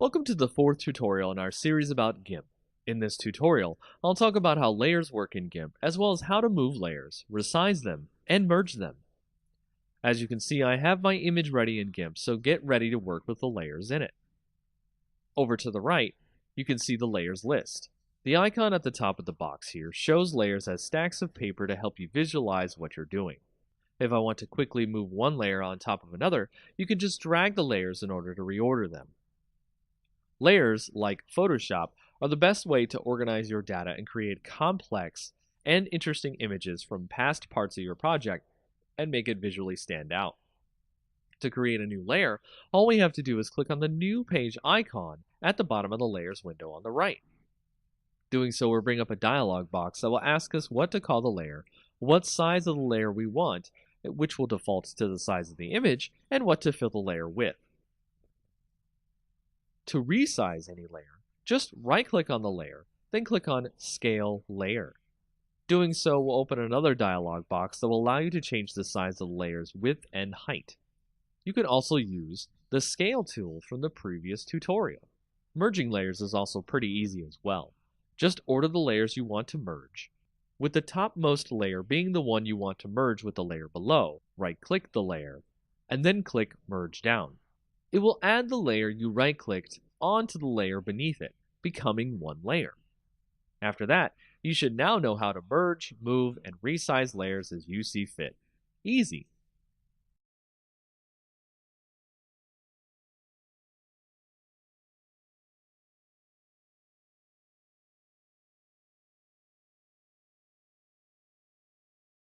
Welcome to the fourth tutorial in our series about GIMP. In this tutorial, I'll talk about how layers work in GIMP, as well as how to move layers, resize them, and merge them. As you can see, I have my image ready in GIMP, so get ready to work with the layers in it. Over to the right, you can see the layers list. The icon at the top of the box here shows layers as stacks of paper to help you visualize what you're doing. If I want to quickly move one layer on top of another, you can just drag the layers in order to reorder them. Layers, like Photoshop, are the best way to organize your data and create complex and interesting images from past parts of your project and make it visually stand out. To create a new layer, all we have to do is click on the New Page icon at the bottom of the Layers window on the right. Doing so will bring up a dialog box that will ask us what to call the layer, what size of the layer we want, which will default to the size of the image, and what to fill the layer with. To resize any layer, just right-click on the layer, then click on Scale Layer. Doing so will open another dialog box that will allow you to change the size of the layer's width and height. You can also use the Scale tool from the previous tutorial. Merging layers is also pretty easy as well. Just order the layers you want to merge, with the topmost layer being the one you want to merge with the layer below. Right-click the layer, and then click Merge Down. It will add the layer you right-clicked onto the layer beneath it, becoming one layer. After that, you should now know how to merge, move, and resize layers as you see fit. Easy,